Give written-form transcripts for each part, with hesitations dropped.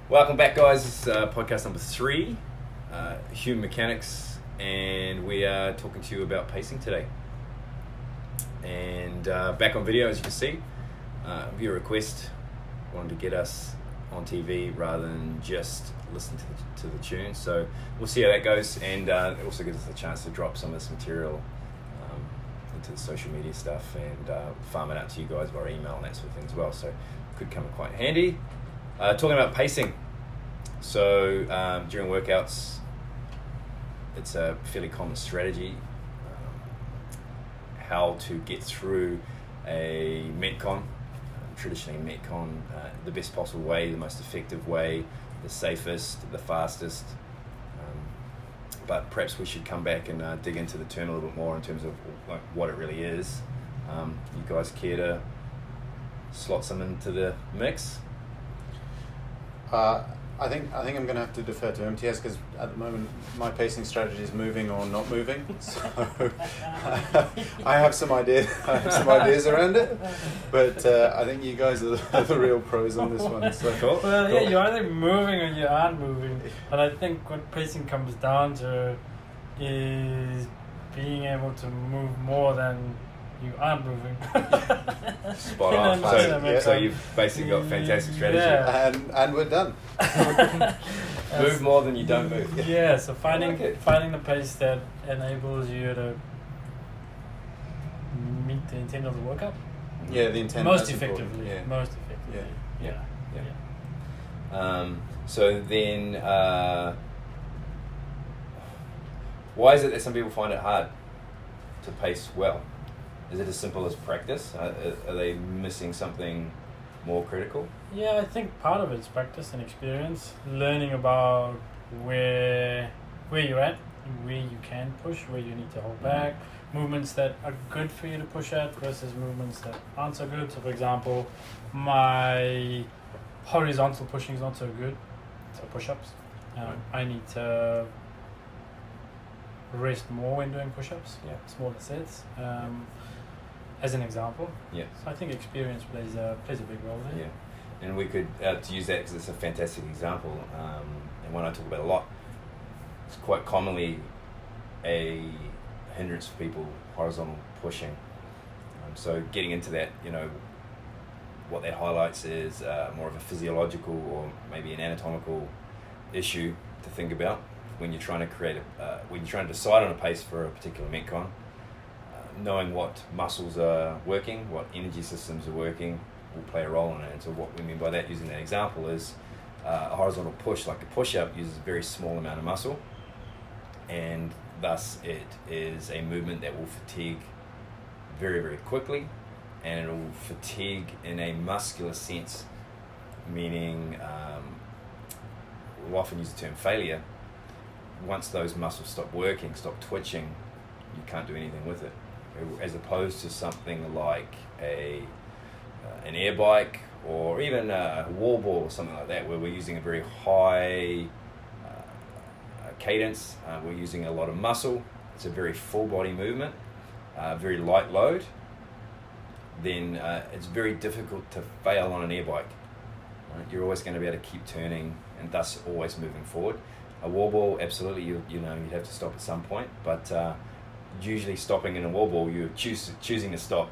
Welcome back, guys. This is podcast number 3, Human Mechanics, and we are talking to you about pacing today. And back on video, as you can see, viewer request wanted to get us on TV rather than just listen to the tune. So we'll see how that goes, and it also gives us a chance to drop some of this material into the social media stuff and farm it out to you guys via email and that sort of thing as well. So it could come in quite handy. Talking about pacing, so during workouts, it's a fairly common strategy how to get through a Metcon, traditionally Metcon, the best possible way, the most effective way, the safest, the fastest, but perhaps we should come back and dig into the term a little bit more in terms of like what it really is. You guys care to slot some into the mix? I think I'm going to have to defer to MTS because at the moment my pacing strategy is moving or not moving. So I have some ideas around it, but I think you guys are the real pros on this one. So Cool. Well, yeah, you're either moving or you aren't moving. But I think what pacing comes down to is being able to move more than you aren't moving. Spot on. So you've basically got fantastic strategy. Yeah. and we're done. Move more than you don't move. Yeah, so like it. finding the pace that enables you to meet the intent of the workout. Yeah, the intent. Most effectively. Yeah. Most effectively. Yeah. So then, why is it that some people find it hard to pace well? Is it as simple as practice? Are they missing something more critical? Yeah, I think part of it's practice and experience, learning about where you're at, where you can push, where you need to hold back, movements that are good for you to push at versus movements that aren't so good. So for example, my horizontal pushing is not so good, so push-ups. I need to rest more when doing push-ups, smaller sets. As an example. Yeah. So I think experience plays a big role there. Yeah. And we could, to use that because it's a fantastic example, and one I talk about a lot, it's quite commonly a hindrance for people, horizontal pushing. So getting into that, what that highlights is more of a physiological or maybe an anatomical issue to think about when you're trying to when you're trying to decide on a pace for a particular Metcon. Knowing what muscles are working, what energy systems are working, will play a role in it. And so what we mean by that, using that example, is a horizontal push, like a push-up, uses a very small amount of muscle, and thus it is a movement that will fatigue very, very quickly, and it will fatigue in a muscular sense, meaning we'll often use the term failure. Once those muscles stop working, stop twitching, you can't do anything with it. As opposed to something like an air bike or even a wall ball or something like that, where we're using a very high cadence, we're using a lot of muscle, it's a very full body movement, very light load, then it's very difficult to fail on an air bike. Right? You're always going to be able to keep turning and thus always moving forward. A wall ball, absolutely, you'd have to stop at some point, but usually stopping in a wall ball, you're choosing to stop,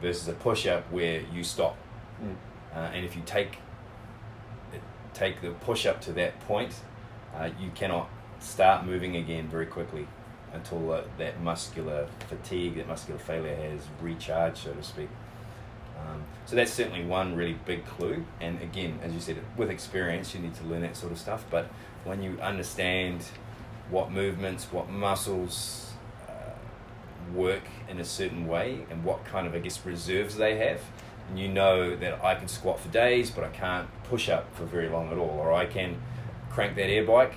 versus a push-up where you stop. And if you take the push-up to that point, you cannot start moving again very quickly until that muscular fatigue, that muscular failure has recharged, so to speak. So that's certainly one really big clue. And again, as you said, with experience, you need to learn that sort of stuff. But when you understand what movements, what muscles work in a certain way and what kind of, reserves they have, and you know that I can squat for days but I can't push up for very long at all, or I can crank that air bike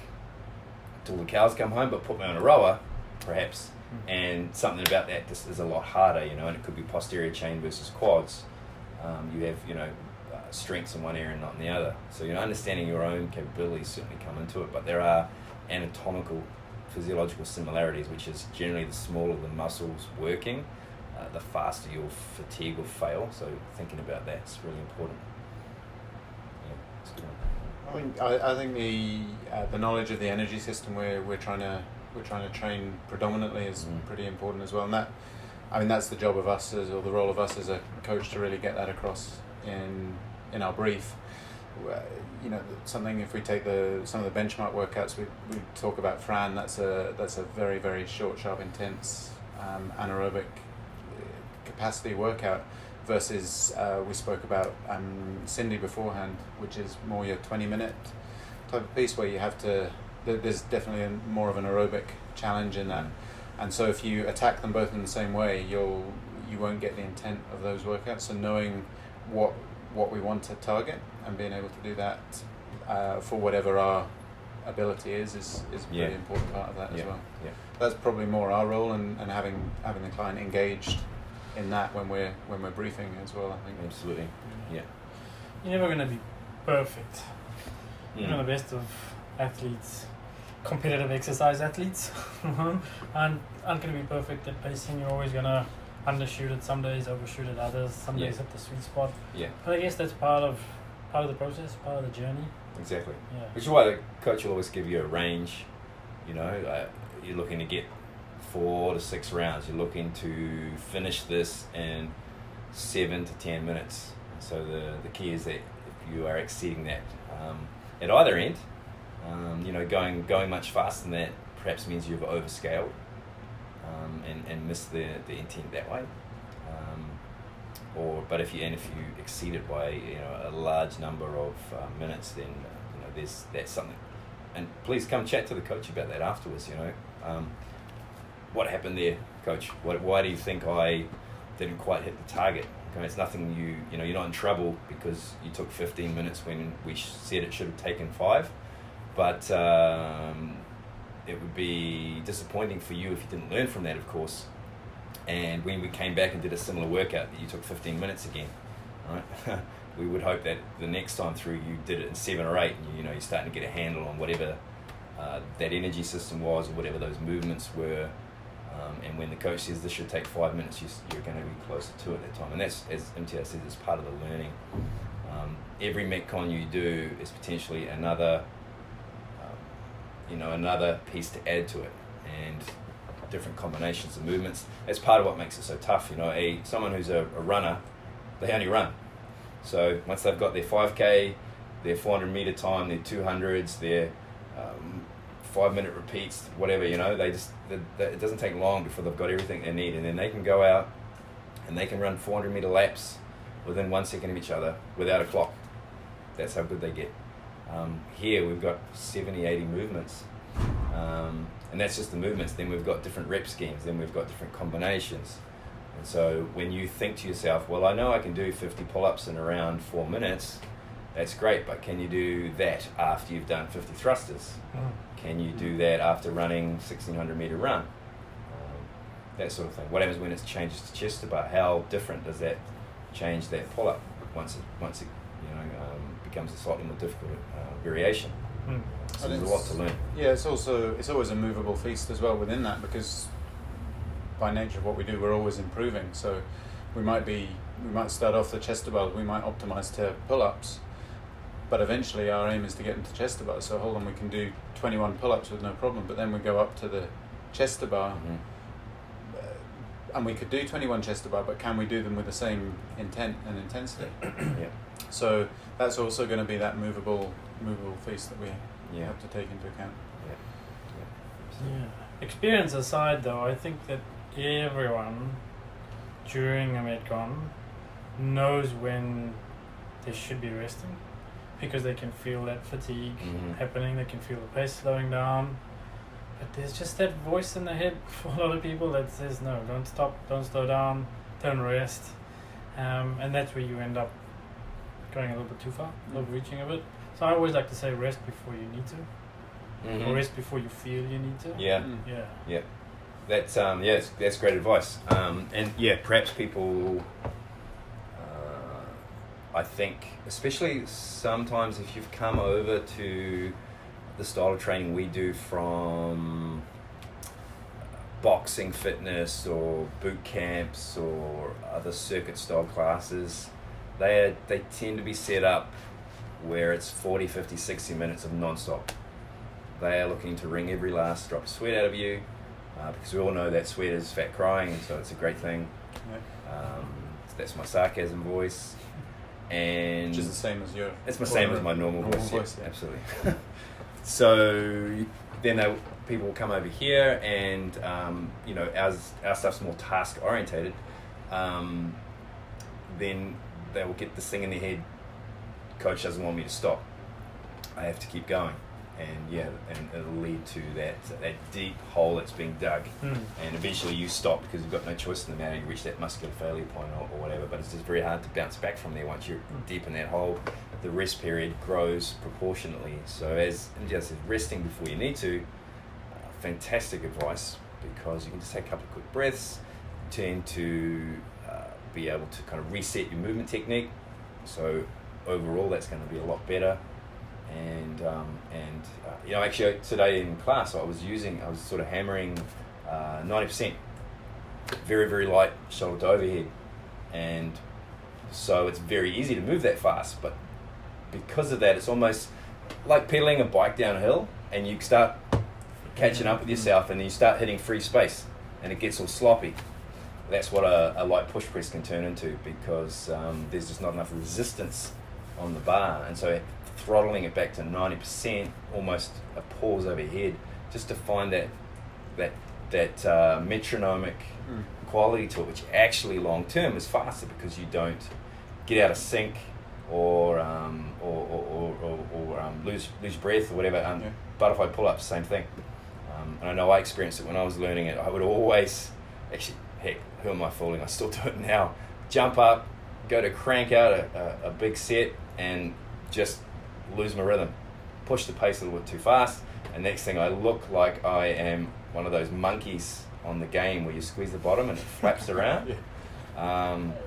till the cows come home but put me on a rower perhaps, and something about that just is a lot harder, and it could be posterior chain versus quads. You have strengths in one area and not in the other, so understanding your own capabilities certainly come into it, but there are anatomical physiological similarities, which is generally the smaller the muscles working, the faster you'll fatigue or fail. So thinking about that's really important. Yeah, I think the knowledge of the energy system we're trying to train predominantly is pretty important as well, and that's the job of us or the role of us as a coach to really get that across in our brief. Something, if we take some of the benchmark workouts, we talk about Fran. That's a very, very short, sharp, intense anaerobic capacity workout. Versus we spoke about Cindy beforehand, which is more your 20-minute type of piece where you have to. There's definitely more of an aerobic challenge in that, and so if you attack them both in the same way, you won't get the intent of those workouts. So knowing what we want to target and being able to do that for whatever our ability is a pretty important part of that as well. Yeah. That's probably more our role, and having the client engaged in that when we're briefing as well, I think. Absolutely. Yeah. You're never going to be perfect. Even the best of athletes, competitive exercise athletes, aren't going to be perfect at pacing. You're always going to undershoot it some days, overshoot it others, some days hit the sweet spot. Yeah. But I guess that's part of the process, part of the journey. Exactly. Yeah. Which is why the coach will always give you a range. You're looking to get 4 to 6 rounds. You're looking to finish this in 7 to 10 minutes. So the key is that if you are exceeding that at either end, going much faster than that perhaps means you've overscaled and missed the intent that way. But if you exceed it by a large number of minutes, then that's something. And please come chat to the coach about that afterwards. What happened there, coach? Why do you think I didn't quite hit the target? Okay, it's nothing you're not in trouble because you took 15 minutes when we said it should have taken 5. But it would be disappointing for you if you didn't learn from that, of course. And when we came back and did a similar workout, that you took 15 minutes again, right? We would hope that the next time through you did it in 7 or 8, and you're starting to get a handle on whatever that energy system was or whatever those movements were. And when the coach says this should take 5 minutes, you're going to be closer to it at that time. And that's, as MTS says, it's part of the learning. Every Metcon you do is potentially another piece to add to it, and different combinations of movements. That's part of what makes it so tough. Someone who's a runner, they only run. So once they've got their 5K, their 400 meter time, their 200s, their 5-minute repeats, whatever, it doesn't take long before they've got everything they need, and then they can go out and they can run 400 meter laps within 1 second of each other without a clock. That's how good they get. Here we've got 70, 80 movements, and that's just the movements. Then we've got different rep schemes, then we've got different combinations. And so when you think to yourself, well, I know I can do 50 pull-ups in around 4 minutes, that's great, but can you do that after you've done 50 thrusters? Can you do that after running 1,600 meter run? That sort of thing. What happens when it changes to chest to bar? How different does that change that pull-up once it becomes a slightly more difficult variation? So there's a lot to learn. Yeah, it's always a movable feast as well within that, because by nature of what we do, we're always improving. So we might start off the chest to bar, we might optimize to pull-ups, but eventually our aim is to get into chest to bar. So hold on, we can do 21 pull-ups with no problem, but then we go up to the chest to bar, and we could do 21 chest to bar, but can we do them with the same intent and intensity? Yeah. So that's also going to be that movable feast that we have to take into account. Yeah. Experience aside, though, I think that everyone during a Metcon knows when they should be resting, because they can feel that fatigue happening, they can feel the pace slowing down. But there's just that voice in the head for a lot of people that says, no, don't stop, don't slow down, don't rest. And that's where you end up going a little bit too far, overreaching a bit. So I always like to say rest before you need to, or rest before you feel you need to. Yeah. That's great advice. And perhaps people, I think, especially sometimes if you've come over to the style of training we do from boxing fitness or boot camps or other circuit style classes, they tend to be set up where it's 40, 50, 60 minutes of non-stop. They are looking to wring every last drop of sweat out of you, because we all know that sweat is fat crying, and so it's a great thing. That's my sarcasm voice. And which is the same as your. it's the same as my normal voice. voice, Yeah, yeah. absolutely. So then people will come over here, and you know, our stuff's more task orientated. Then they will get this thing in their head. Coach doesn't want me to stop. I have to keep going, and and it'll lead to that deep hole that's being dug. And eventually you stop because you've got no choice in the matter. You reach that muscular failure point or whatever, but it's just very hard to bounce back from there once you're deep in that hole. The rest period grows proportionately. So as India says, resting before you need to, fantastic advice, because you can just take a couple of quick breaths, tend to be able to kind of reset your movement technique. So overall that's going to be a lot better. And you know, actually today in class I was sort of hammering 90%, very, very light shoulder to overhead, and so it's very easy to move that fast, but because of that it's almost like pedaling a bike downhill, and you start catching up with yourself and then you start hitting free space and it gets all sloppy. That's what a light push press can turn into, because there's just not enough resistance on the bar, and so throttling it back to 90%, almost a pause overhead, just to find that metronomic quality to it, which actually long term is faster, because you don't get out of sync or lose breath or whatever. Butterfly pull-ups, same thing. And I know I experienced it when I was learning it. I would always, actually, heck, who am I fooling? I still do it now. Jump up, go to crank out a big set, and just lose my rhythm. Push the pace a little bit too fast, and next thing I look like I am one of those monkeys on the game where you squeeze the bottom and it flaps around,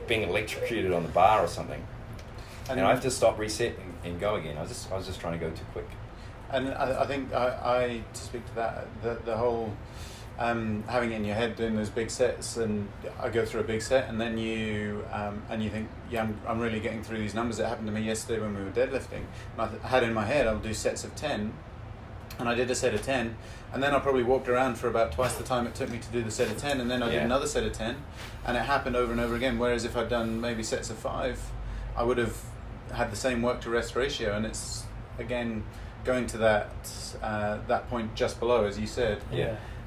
being electrocuted on the bar or something. And I have to stop, reset, and go again. I was just trying to go too quick. And I think I to speak to that, the whole having it in your head doing those big sets, and I go through a big set, and then you think, yeah, I'm really getting through these numbers. It happened to me yesterday when we were deadlifting, and I had in my head I'll do sets of 10, and I did a set of 10, and then I probably walked around for about twice the time it took me to do the set of 10, and then I did another set of 10, and it happened over and over again. Whereas if I'd done maybe sets of 5, I would have had the same work to rest ratio, and it's again going to that point just below, as you said.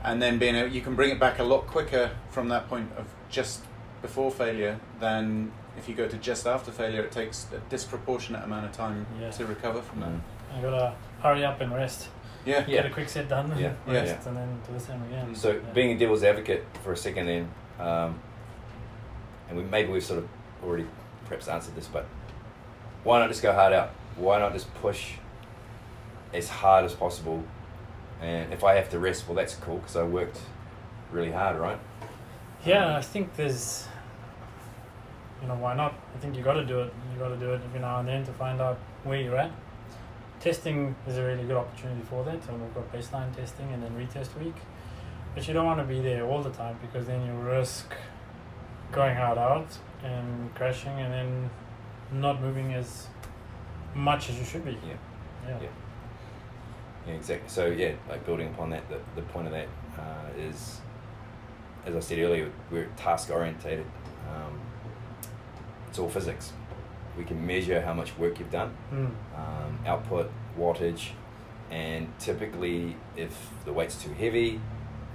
And then you can bring it back a lot quicker from that point of just before failure than if you go to just after failure. It takes a disproportionate amount of time to recover from that. You gotta hurry up and rest. Get a quick set done, rest, and then do the same again. So being a devil's advocate for a second then, and maybe we've sort of already perhaps answered this, but why not just go hard out? Why not just push as hard as possible? And if I have to rest, well, that's cool, because I worked really hard, right? Yeah, I think there's, why not? I think you got to do it. You got to do it every now and then to find out where you're at. Testing is a really good opportunity for that. So we've got baseline testing and then retest week. But you don't want to be there all the time, because then you risk going hard out and crashing and then not moving as much as you should be. Yeah, exactly. So like building upon that, the point of that is, as I said earlier, we're task orientated. It's all physics. We can measure how much work you've done, output, wattage, and typically if the weight's too heavy,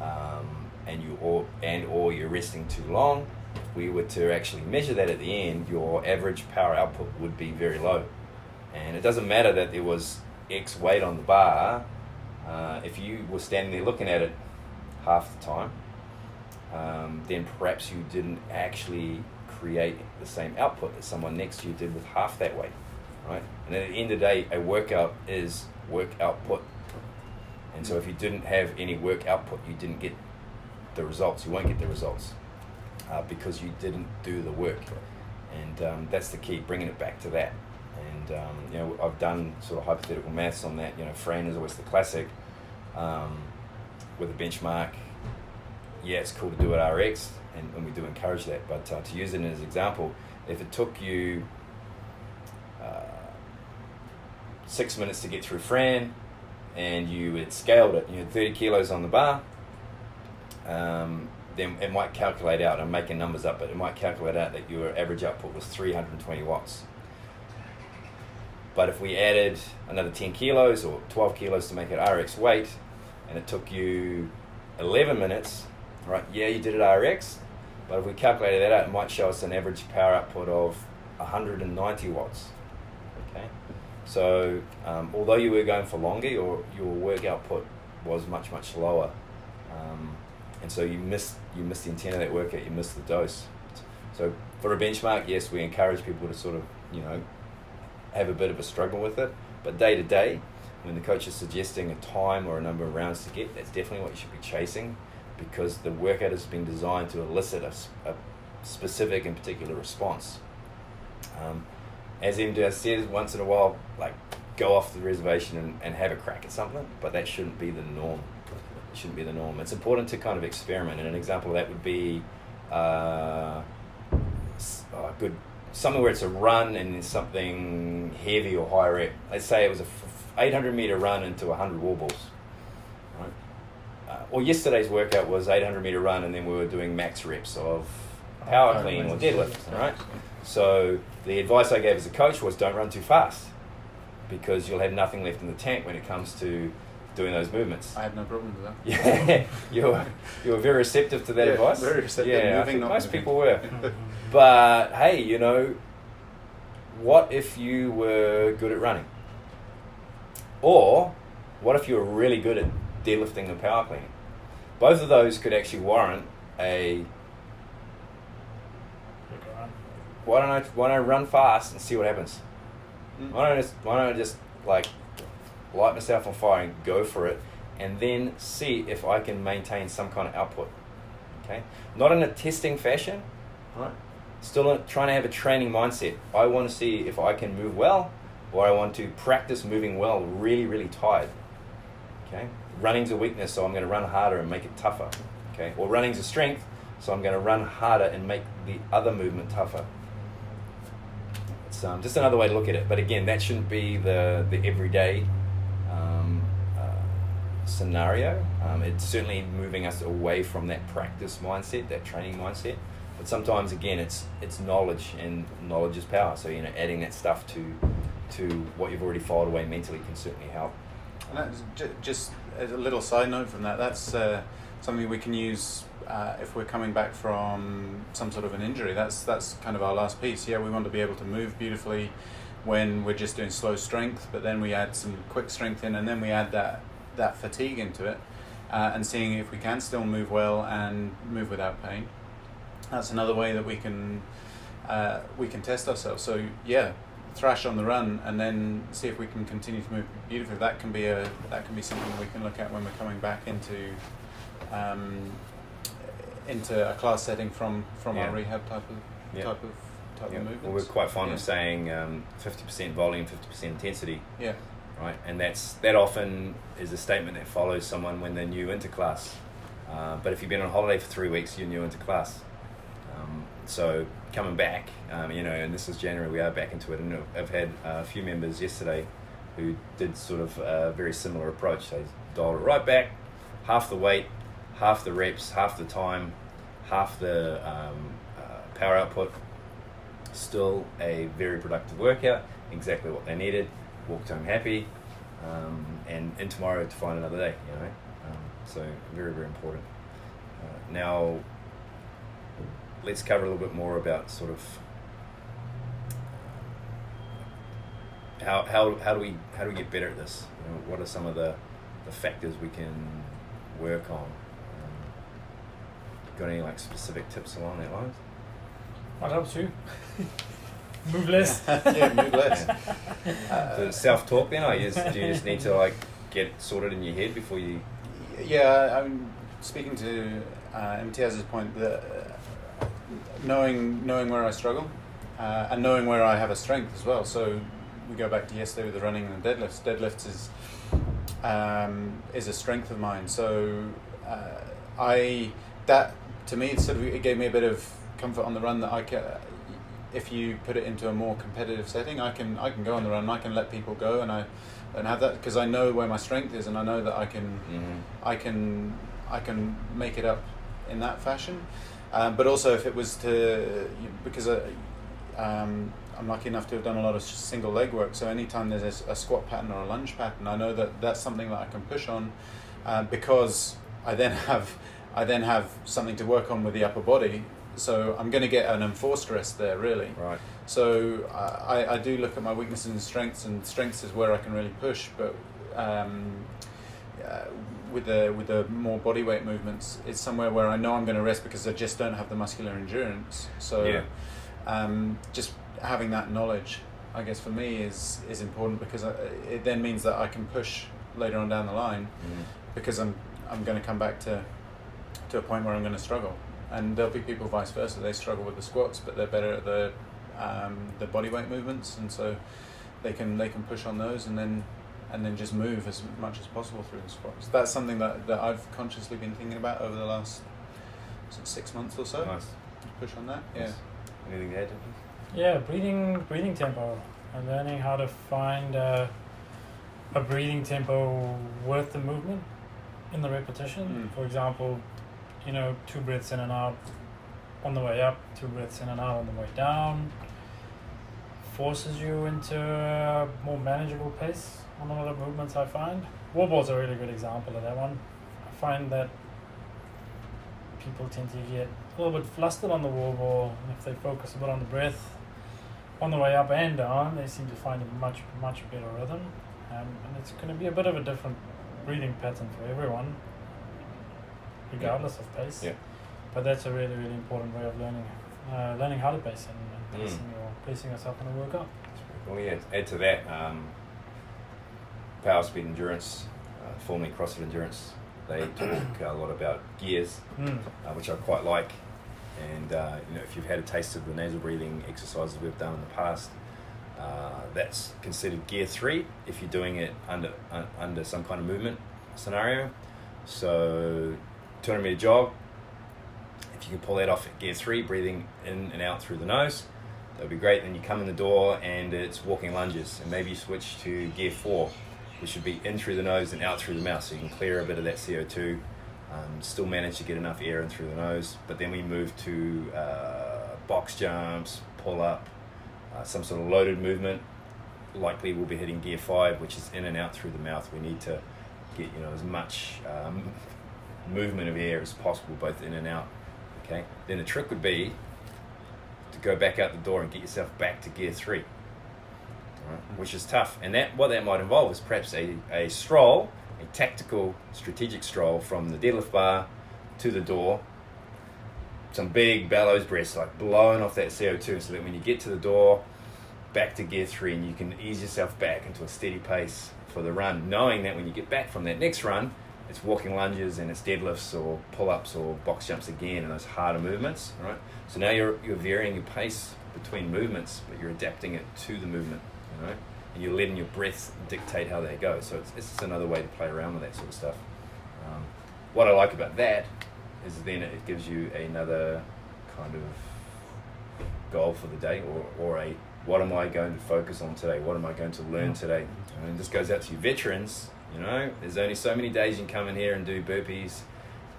or you're resting too long, if we were to actually measure that at the end, your average power output would be very low. And it doesn't matter that there was X weight on the bar, if you were standing there looking at it half the time, then perhaps you didn't actually create the same output that someone next to you did with half that weight, right? And at the end of the day, a workout is work output. And so if you didn't have any work output, you didn't get the results. You won't get the results because you didn't do the work. And that's the key, bringing it back to that. And I've done sort of hypothetical maths on that. Fran is always the classic with a benchmark. Yeah, it's cool to do it RX, and we do encourage that. But to use it as an example, if it took you 6 minutes to get through Fran, and you had scaled it, you had 30 kilos on the bar, then it might calculate out, I'm making numbers up, but it might calculate out that your average output was 320 watts. But if we added another 10 kilos or 12 kilos to make it RX weight, and it took you 11 minutes, right? Yeah, you did it RX, but if we calculated that out, it might show us an average power output of 190 watts. Okay, so although you were going for longer, your work output was much lower, and so you missed the intent of that workout. You missed the dose. So for a benchmark, yes, we encourage people to sort of have a bit of a struggle with it, but day to day, when the coach is suggesting a time or a number of rounds to get, that's definitely what you should be chasing, because the workout has been designed to elicit a specific and particular response. As MJ says, once in a while, like, go off the reservation and have a crack at something, but that shouldn't be the norm. It shouldn't be the norm. It's important to kind of experiment, and an example of that would be something where it's a run and it's something heavy or high rep. Let's say it was a 800 meter run into 100 wall balls. Right? Or yesterday's workout was 800 meter run, and then we were doing max reps of power clean or deadlift. Right? So the advice I gave as a coach was, don't run too fast, because you'll have nothing left in the tank when it comes to doing those movements. I had no problem with that. Yeah, you were very receptive to that advice. Very receptive. Yeah, I think most people were. But hey, what if you were good at running? Or what if you were really good at deadlifting and power cleaning? Both of those could actually warrant a why don't I run fast and see what happens? Why don't I just like light myself on fire and go for it, and then see if I can maintain some kind of output. Okay, not in a testing fashion, right? Still trying to have a training mindset. I want to see if I can move well, or I want to practice moving well really tired. Okay, running's a weakness, so I'm going to run harder and make it tougher. Okay, or running's a strength, so I'm going to run harder and make the other movement tougher. It's just another way to look at it. But again, that shouldn't be the everyday scenario. It's certainly moving us away from that practice mindset, that training mindset. But sometimes, again, it's knowledge, and knowledge is power. So adding that stuff to what you've already filed away mentally can certainly help. And that's just as a little side note from that, that's something we can use if we're coming back from some sort of an injury. That's kind of our last piece. Yeah, we want to be able to move beautifully when we're just doing slow strength, but then we add some quick strength in, and then we add that fatigue into it, and seeing if we can still move well and move without pain. That's another way that we can test ourselves. So yeah, thrash on the run, and then see if we can continue to move beautifully. That can be something we can look at when we're coming back into a class setting from our rehab type of movements. Well, we're quite fond of saying 50% volume, 50% intensity. Yeah. Right, and that often is a statement that follows someone when they're new into class. But if you've been on holiday for 3 weeks, you're new into class. So coming back, and this is January, we are back into it, and I've had a few members yesterday who did sort of a very similar approach. They dialed it right back, half the weight, half the reps, half the time, half the power output. Still a very productive workout, exactly what they needed. Walked home happy, and in tomorrow to find another day. So very important. Now let's cover a little bit more about sort of how do we get better at this? What are some of the factors we can work on? Got any specific tips along that lines? What helps you? Move less. Yeah, move less. So self-talk then, do you just need to get it sorted in your head before you... Yeah, I'm speaking to Imtiaz's point, that knowing where I struggle, and knowing where I have a strength as well. So we go back to yesterday with the running and the deadlifts. Deadlifts is a strength of mine. So that to me, it gave me a bit of comfort on the run, that if you put it into a more competitive setting, I can go on the run. I can let people go, and have that, because I know where my strength is, and I know that I can make it up in that fashion. But also, if it was because I'm lucky enough to have done a lot of single leg work, so anytime there's a squat pattern or a lunge pattern, I know that that's something that I can push on, because I then have something to work on with the upper body. So I'm going to get an enforced rest there, really. Right. So I do look at my weaknesses and strengths is where I can really push. But with the more body weight movements, it's somewhere where I know I'm going to rest because I just don't have the muscular endurance. So just having that knowledge, I guess, for me is important, because it then means that I can push later on down the line, because I'm going to come back to a point where I'm going to struggle. And there'll be people vice versa. They struggle with the squats, but they're better at the body weight movements, and so they can push on those, and then just move as much as possible through the squats. That's something that I've consciously been thinking about over the last 6 months or so. Nice. Push on that. Nice. Yeah. Anything to add? Yeah, breathing tempo, and learning how to find a breathing tempo worth the movement in the repetition. For example, 2 breaths in and out on the way up, 2 breaths in and out on the way down, forces you into a more manageable pace on a lot of movements, I find. Wall ball's a really good example of that one. I find that people tend to get a little bit flustered on the wall ball, and if they focus a bit on the breath on the way up and down, they seem to find a much better rhythm. And it's going to be a bit of a different breathing pattern for everyone, regardless of pace. Yeah. But that's a really, really important way of learning how to pace and pacing yourself in a workout. Well, yeah. Add to that, Power Speed Endurance, formerly CrossFit Endurance, they talk a lot about gears, which I quite like. And if you've had a taste of the nasal breathing exercises we've done in the past, that's considered gear 3 if you're doing it under some kind of movement scenario. So 200 meter jog, if you can pull that off at gear 3, breathing in and out through the nose, that would be great. Then you come in the door and it's walking lunges, and maybe you switch to gear 4, which should be in through the nose and out through the mouth, so you can clear a bit of that CO2, still manage to get enough air in through the nose. But then we move to box jumps, pull up, some sort of loaded movement. Likely we'll be hitting gear 5, which is in and out through the mouth. We need to get as much movement of air as possible, both in and out. Okay. Then the trick would be to go back out the door and get yourself back to gear 3, right? Which is tough. And what that might involve is perhaps a stroll, a tactical, strategic stroll from the deadlift bar to the door. Some big bellows breaths, like blowing off that CO2, so that when you get to the door, back to gear 3, and you can ease yourself back into a steady pace for the run, knowing that when you get back from that next run, it's walking lunges and it's deadlifts or pull-ups or box jumps again, and those harder movements, right? So now you're varying your pace between movements, but you're adapting it to the movement, and you're letting your breath dictate how they go. So it's just another way to play around with that sort of stuff. What I like about that is then it gives you another kind of goal for the day, or what am I going to focus on today? What am I going to learn today? And this goes out to you veterans. There's only so many days you can come in here and do burpees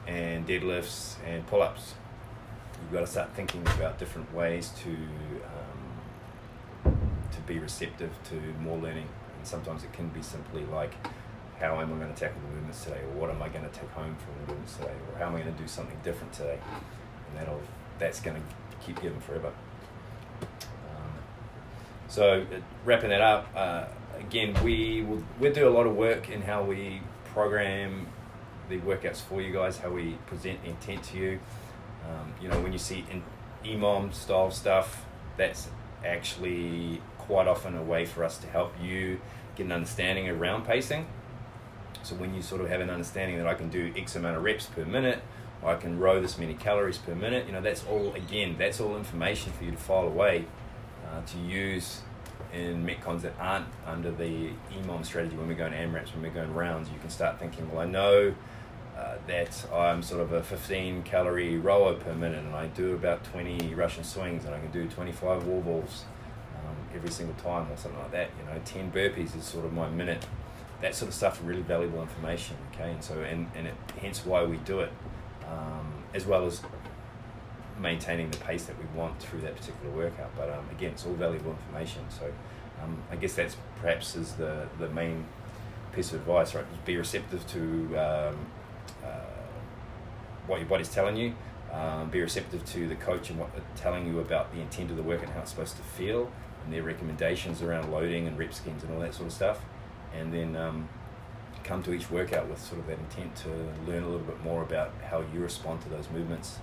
and deadlifts and pull-ups. You've got to start thinking about different ways to be receptive to more learning. And sometimes it can be simply like, how am I going to tackle the movements today, or what am I going to take home from the movements today, or how am I going to do something different today? And that's going to keep giving forever. So wrapping that up, again, we'll do a lot of work in how we program the workouts for you guys, how we present intent to you. When you see EMOM style stuff, that's actually quite often a way for us to help you get an understanding around pacing. So when you sort of have an understanding that I can do X amount of reps per minute, or I can row this many calories per minute, that's all information for you to file away to use in metcons that aren't under the EMOM strategy. When we're going AMRAPs, when we're going rounds, you can start thinking, well, I know that I'm sort of a 15 calorie rower per minute, and I do about 20 Russian swings, and I can do 25 wall balls every single time or something like that. 10 burpees is sort of my minute. That sort of stuff, really valuable information. Okay, and so hence why we do it, as well as maintaining the pace that we want through that particular workout. But again, it's all valuable information. So I guess that's perhaps is the main piece of advice, right? Be receptive to what your body's telling you. Be receptive to the coach and what they're telling you about the intent of the work and how it's supposed to feel, and their recommendations around loading and rep schemes and all that sort of stuff. And then come to each workout with sort of that intent to learn a little bit more about how you respond to those movements,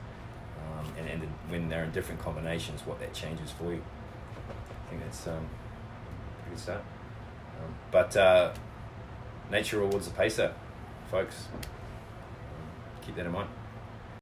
and when they're in different combinations, what that changes for you. I think that's a good start. But nature rewards the pacer, folks. Keep that in mind.